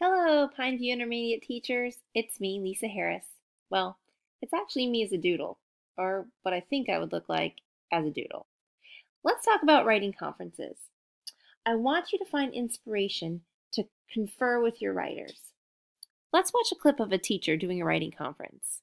Hello, Pineview Intermediate teachers. It's me, Lisa Harris. Well, it's actually me as a doodle, or what I think I would look like as a doodle. Let's talk about writing conferences. I want you to find inspiration to confer with your writers. Let's watch a clip of a teacher doing a writing conference.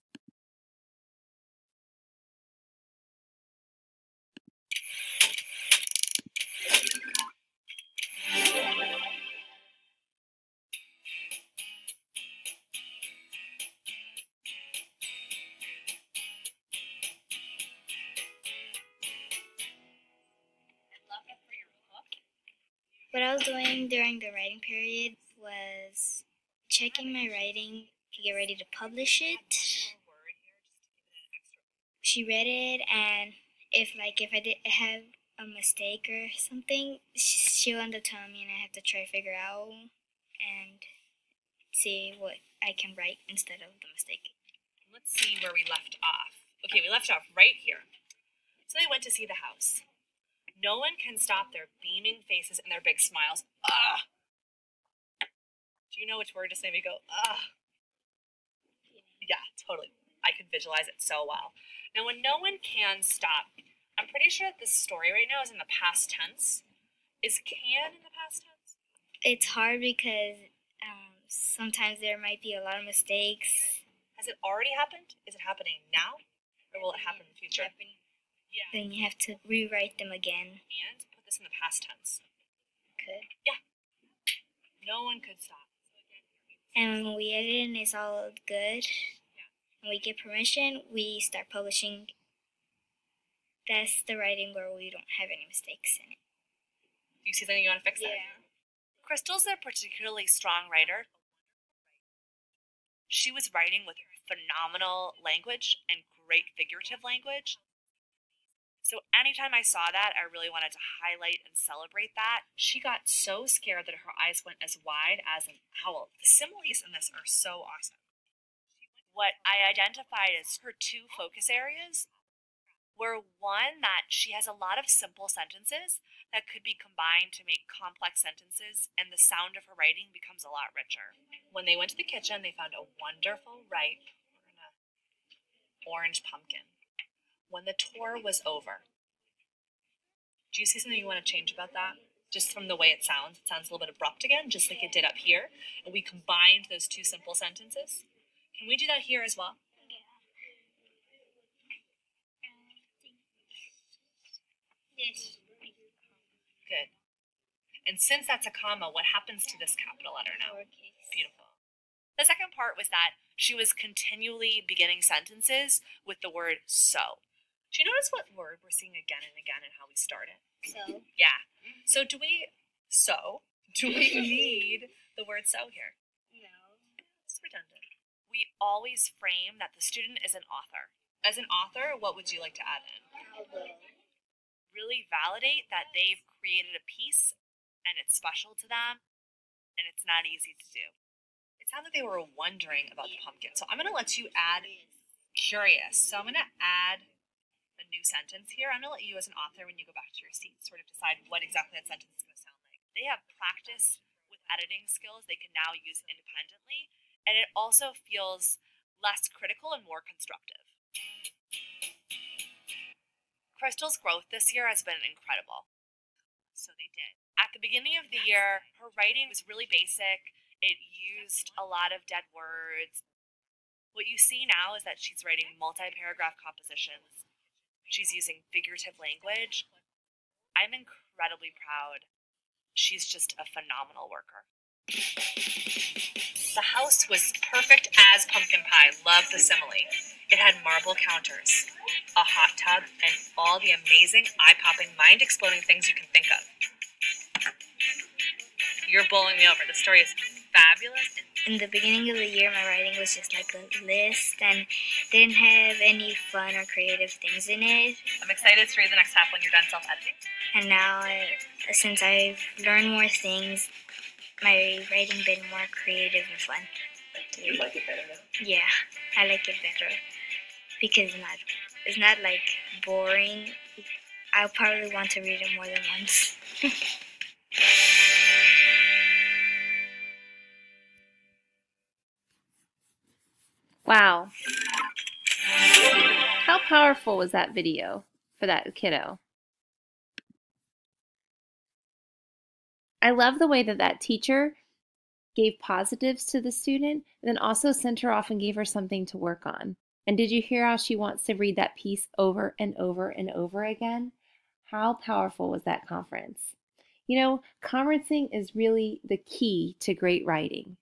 What I was doing during the writing period was checking my writing to get ready to publish it. She read it, and if I did have a mistake or something, she'll end up telling me, and I have to try to figure out and see what I can write instead of the mistake. Let's see where we left off. Okay, we left off right here. So they went to see the house. No one can stop their beaming faces and their big smiles. Ugh! Do you know which word just made me go, ugh? Yeah, totally. I could visualize it so well. Now, when no one can stop, I'm pretty sure that this story right now is in the past tense. Is can in the past tense? It's hard because sometimes there might be a lot of mistakes. Has it already happened? Is it happening now? Or will it happen in the future? Yeah. Then you have to rewrite them again. And put this in the past tense. Okay. Yeah. No one could stop. And when we edit and it's all good, and we get permission, we start publishing. That's the writing where we don't have any mistakes in it. Do you see something you want to fix? Yeah. Crystal's a particularly strong writer. She was writing with phenomenal language and great figurative language. So anytime I saw that, I really wanted to highlight and celebrate that. She got so scared that her eyes went as wide as an owl. The similes in this are so awesome. What I identified as her two focus areas were one, that she has a lot of simple sentences that could be combined to make complex sentences, and the sound of her writing becomes a lot richer. When they went to the kitchen, they found a wonderful, ripe, orange pumpkin. When the tour was over, do you see something you want to change about that? Just from the way it sounds a little bit abrupt again, just like it did up here. And we combined those two simple sentences. Can we do that here as well? Yes. Good. And since that's a comma, what happens to this capital letter now? Beautiful. The second part was that she was continually beginning sentences with the word so. Do you notice what word we're seeing again and again and how we start it? So. Yeah. So do we need the word so here? No. It's redundant. We always frame that the student is an author. As an author, what would you like to add in? Really validate that they've created a piece and it's special to them and it's not easy to do. It sounds like they were wondering about the pumpkin. So I'm going to let you add curious. So I'm going to add a new sentence here. I'm going to let you as an author, when you go back to your seat, sort of decide what exactly that sentence is going to sound like. They have practice with editing skills they can now use independently, and it also feels less critical and more constructive. Crystal's growth this year has been incredible. So they did. At the beginning of the year, her writing was really basic. It used a lot of dead words. What you see now is that she's writing multi-paragraph compositions. She's using figurative language. I'm incredibly proud. She's just a phenomenal worker. The house was perfect as pumpkin pie. Love the simile. It had marble counters, a hot tub, and all the amazing, eye-popping, mind-exploding things you can think of. You're bowling me over. The story is fabulous. In the beginning of the year, my writing was just like a list and didn't have any fun or creative things in it. I'm excited to read the next half when you're done self-editing. And now, since I've learned more things, my writing been more creative and fun. Do you like it better now? Yeah, I like it better because it's not like boring. I'll probably want to read it more than once. Wow. How powerful was that video for that kiddo? I love the way that that teacher gave positives to the student, and then also sent her off and gave her something to work on. And did you hear how she wants to read that piece over and over and over again? How powerful was that conference? You know, conferencing is really the key to great writing.